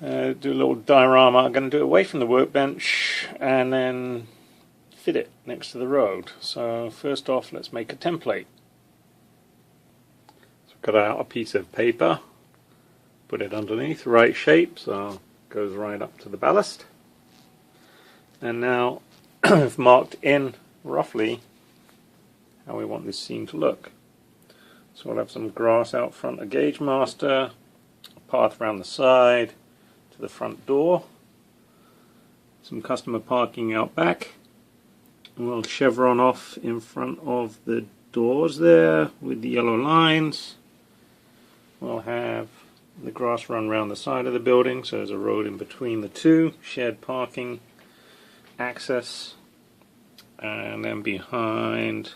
Do a little diorama. I'm going to do it away from the workbench and then fit it next to the road. So first off, let's make a template. So cut out a piece of paper, put it underneath, right shape, so it goes right up to the ballast. And now I've marked in roughly how we want this scene to look. So we'll have some grass out front, a Gaugemasters, a path around the side to the front door, some customer parking out back, and we'll chevron off in front of the doors there with the yellow lines. We'll have the grass run around the side of the building, so there's a road in between the two, shared parking, access, and then behind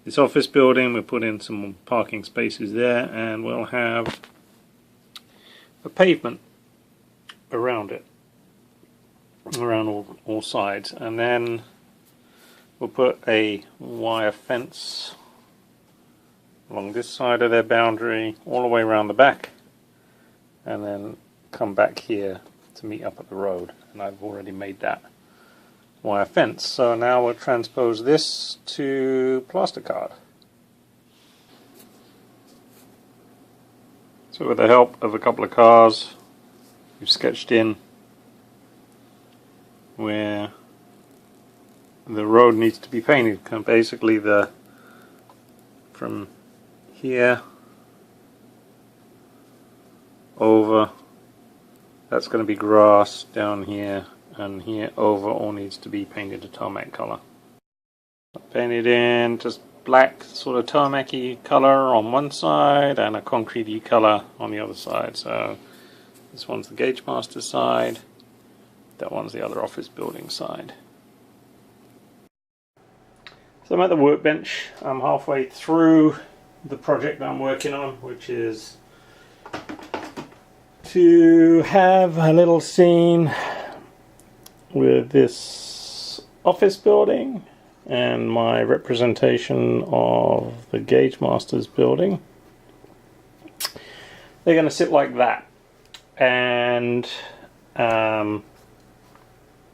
this office building we'll put in some parking spaces there, and we'll have a pavement around it, around all sides, and then we'll put a wire fence along this side of their boundary all the way around the back, and then come back here to meet up at the road. And I've already made that wire fence. So now we'll transpose this to plastercard. So with the help of a couple of cars, we've sketched in where the road needs to be painted. Basically from here over, that's going to be grass down here, and here over all needs to be painted a tarmac color. Painted in just black sort of tarmac-y color on one side and a concrete-y color on the other side. So this one's the Gaugemasters side, that one's the other office building side. So I'm at the workbench. I'm halfway through the project I'm working on, which is to have a little scene with this office building and my representation of the Gaugemasters building. They're going to sit like that, and the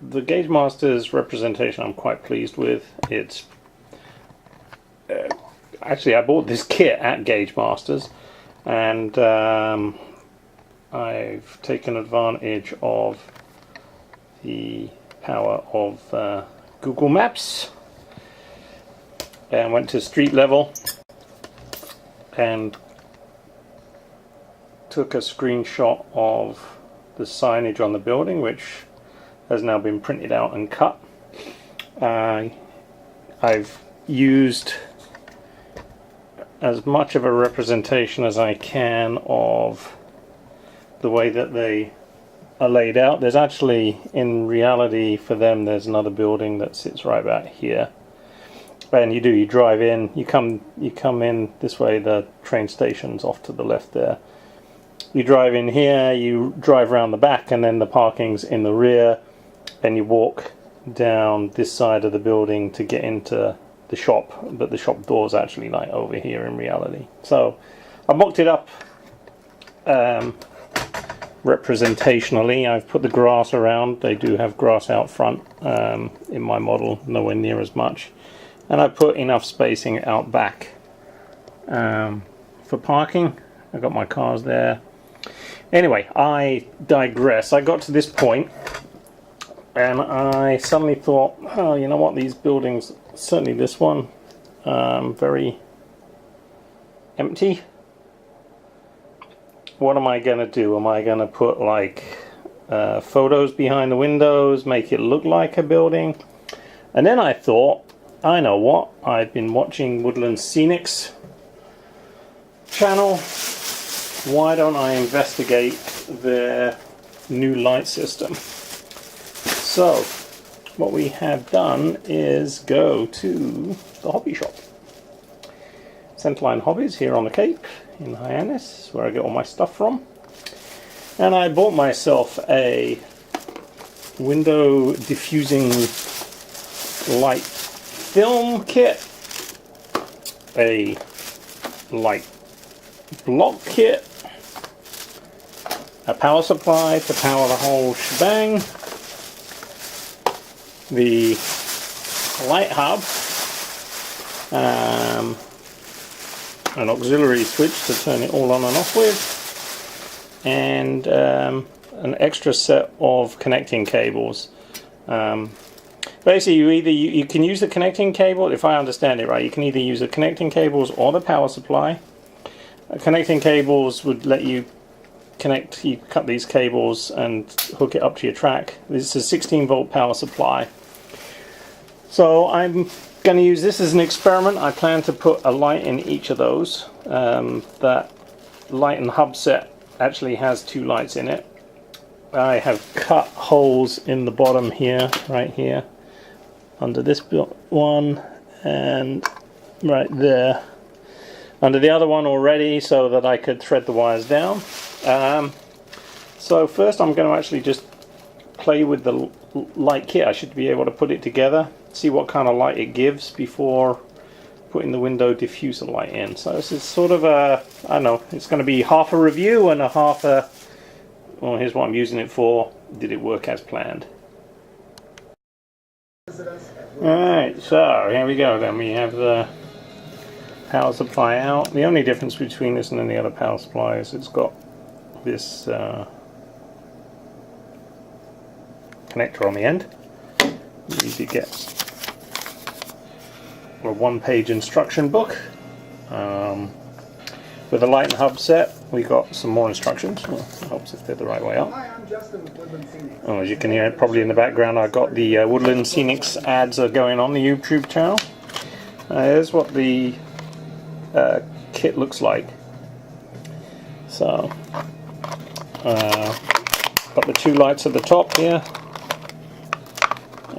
Gaugemasters representation I'm quite pleased with. It's actually, I bought this kit at Gaugemasters, and I've taken advantage of the power of Google Maps and went to street level and took a screenshot of the signage on the building, which has now been printed out and cut. I've used as much of a representation as I can of the way that they are laid out. There's actually, in reality for them, there's another building that sits right about here, and you drive in, you come in this way. The train station's off to the left there. You drive in here, you drive around the back, and then the parking's in the rear, and you walk down this side of the building to get into the shop, but the shop door's actually like over here in reality. So I mocked it up representationally. I've put the grass around. They do have grass out front in my model, nowhere near as much, and I put enough spacing out back for parking. I got my cars there. Anyway, I digress. I got to this point and I suddenly thought, oh, you know what, these buildings, certainly this one, very empty. What am I going to do? Am I going to put like photos behind the windows, make it look like a building? And then I thought, I know what, I've been watching Woodland Scenics channel. Why don't I investigate their new light system? So what we have done is go to the hobby shop. Centerline Hobbies here on the Cape in Hyannis, where I get all my stuff from. And I bought myself a window diffusing light film kit, a light block kit, a power supply to power the whole shebang, the light hub, an auxiliary switch to turn it all on and off with, and an extra set of connecting cables. Basically, you can use the connecting cable, if I understand it right, you can either use the connecting cables or the power supply. Connecting cables would let you cut these cables and hook it up to your track. This is a 16 volt power supply. So I'm going to use this as an experiment. I plan to put a light in each of those. That light and hub set actually has 2 lights in it. I have cut holes in the bottom here, right here, under this one, and right there under the other one already, so that I could thread the wires down. So first I'm going to actually just play with the light kit. I should be able to put it together, see what kind of light it gives before putting the window diffuser light in. So this is sort of a, I don't know, it's going to be half a review and a half a, well, here's what I'm using it for. Did it work as planned? Alright, so here we go then. We have the power supply out. The only difference between this and any other power supply is it's got this connector on the end. You usually get a 1-page instruction book. With the light and hub set, we got some more instructions. Well, it helps if they're the right way up. Hi, I'm Justin with Woodland Scenic. Oh, as you can hear, probably in the background, I've got the Woodland Scenics ads are going on the YouTube channel. Here's what the kit looks like. So, got the 2 lights at the top here,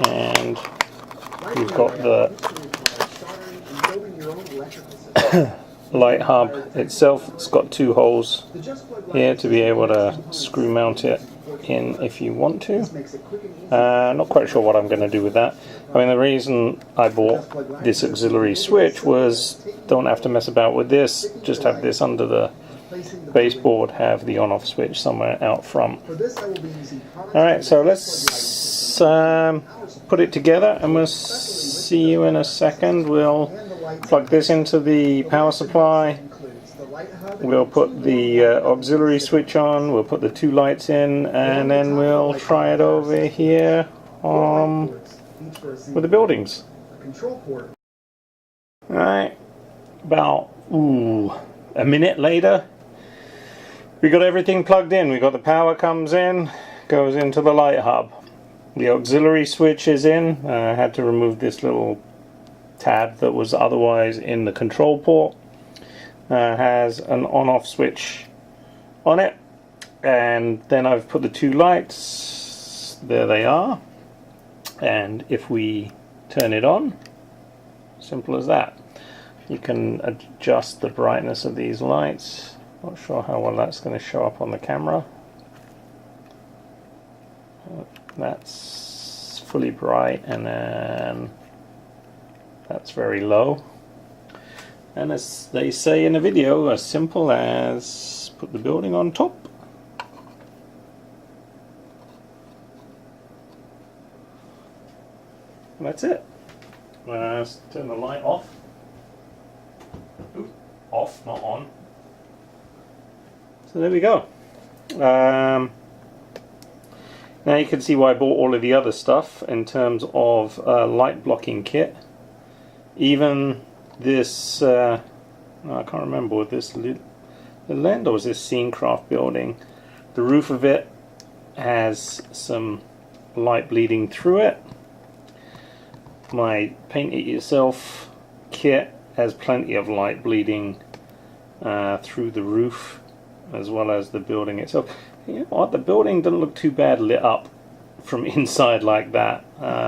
and we've got the light hub itself. It's got 2 holes here to be able to screw mount it in if you want to. Not quite sure what I'm going to do with that. I mean, the reason I bought this auxiliary switch was don't have to mess about with this, just have this under the baseboard, have the on-off switch somewhere out front. Alright, so let's put it together and we'll see you in a second. We'll plug this into the power supply, we'll put the auxiliary switch on, we'll put the 2 lights in, and then we'll try it over here with the buildings. Alright, about a minute later, we got everything plugged in. We got the power comes in, goes into the light hub. The auxiliary switch is in. I had to remove this little tab that was otherwise in the control port. Has an on-off switch on it, and then I've put the 2 lights. There they are. And if we turn it on, simple as that. You can adjust the brightness of these lights. Not sure how well that's going to show up on the camera. That's fully bright, and then that's very low. And as they say in the video, as simple as put the building on top. And that's it. Let's turn the light off. Ooh, off, not on. So there we go. Now you can see why I bought all of the other stuff in terms of light blocking kit. Even this, I can't remember what this, the land or was this Scenecraft building. The roof of it has some light bleeding through it. My paint it yourself kit has plenty of light bleeding through the roof, as well as the building itself. You know what, the building doesn't look too bad lit up from inside like that. I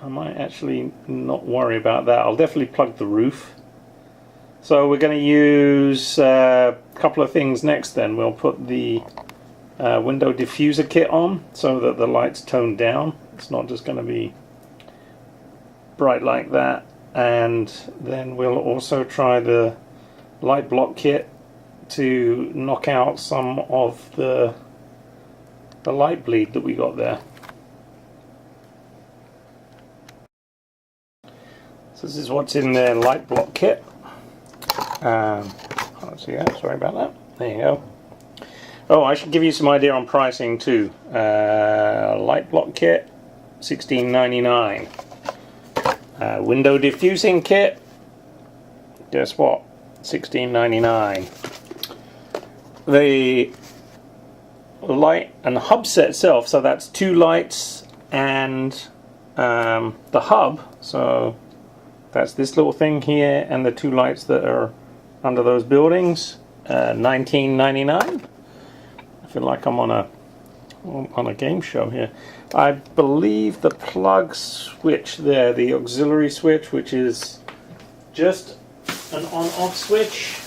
might actually not worry about that. I'll definitely plug the roof. So we're going to use a couple of things next then. We'll put the window diffuser kit on so that the light's toned down. It's not just going to be bright like that. And then we'll also try the light block kit to knock out some of the light bleed that we got there. So this is what's in the light block kit. Let's see that. Sorry about that. There you go. Oh, I should give you some idea on pricing too. Light block kit, $16.99. Window diffusing kit. Guess what? $16.99. The light and hub set itself, so that's 2 lights and the hub, so that's this little thing here and the 2 lights that are under those buildings, $19.99. I feel like I'm on a game show here. I believe the plug switch there, the auxiliary switch, which is just an on-off switch.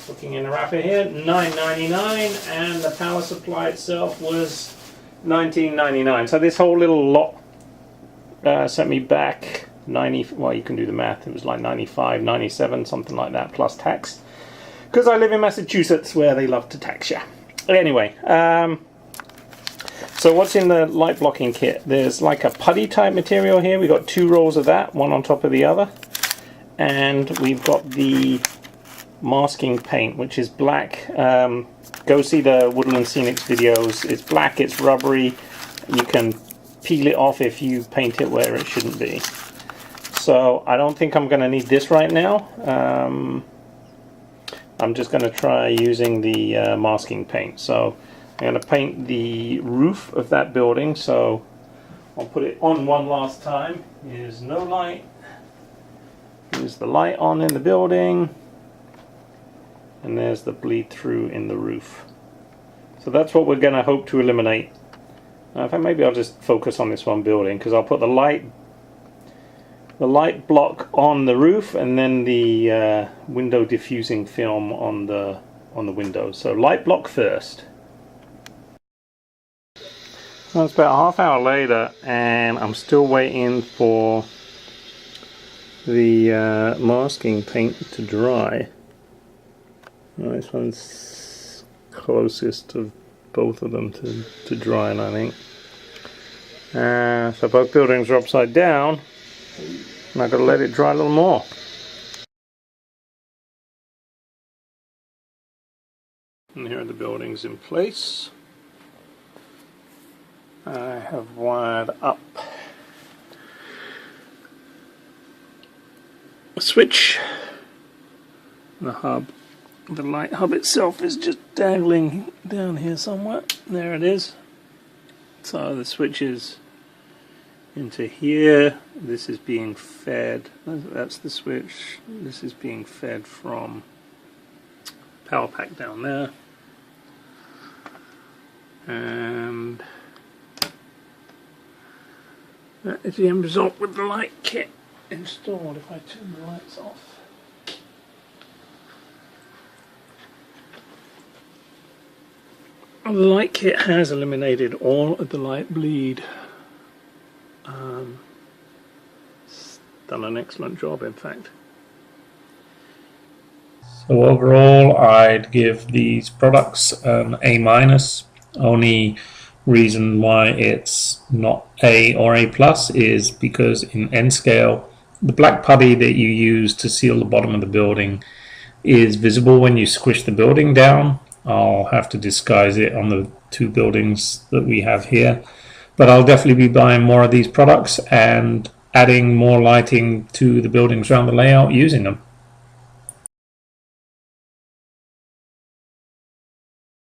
Looking in the wrapper here, $9.99, and the power supply itself was $19.99. So this whole little lot sent me back 90. Well, you can do the math. It was like 95, 97, something like that, plus tax. Because I live in Massachusetts, where they love to tax you. Anyway, so what's in the light blocking kit? There's like a putty type material here. We've got 2 rolls of that, one on top of the other, and we've got the masking paint, which is black. Go see the Woodland Scenics videos. It's black, it's rubbery. You can peel it off if you paint it where it shouldn't be. So I don't think I'm going to need this right now. I'm just going to try using the masking paint. So I'm going to paint the roof of that building. So I'll put it on one last time. Here's no light. Here's the light on in the building. And there's the bleed through in the roof. So that's what we're going to hope to eliminate. In fact, maybe I'll just focus on this one building, because I'll put the light block on the roof and then the window diffusing film on the windows. So light block first. Well, it's about a half hour later, and I'm still waiting for the masking paint to dry. Well, this one's closest of both of them to drying, I think. So both buildings are upside down, and I've got to let it dry a little more. And here are the buildings in place. I have wired up a switch, the hub. The light hub itself is just dangling down here somewhere. There it is. So the switch is into here. This is being fed. That's the switch. This is being fed from power pack down there. And that is the end result with the light kit installed. If I turn the lights off. The light kit has eliminated all of the light bleed. It's done an excellent job, in fact. So overall, I'd give these products an A-. Only reason why it's not A or A+ is because in N scale, the black putty that you use to seal the bottom of the building is visible when you squish the building down. I'll have to disguise it on the 2 buildings that we have here, but I'll definitely be buying more of these products and adding more lighting to the buildings around the layout using them.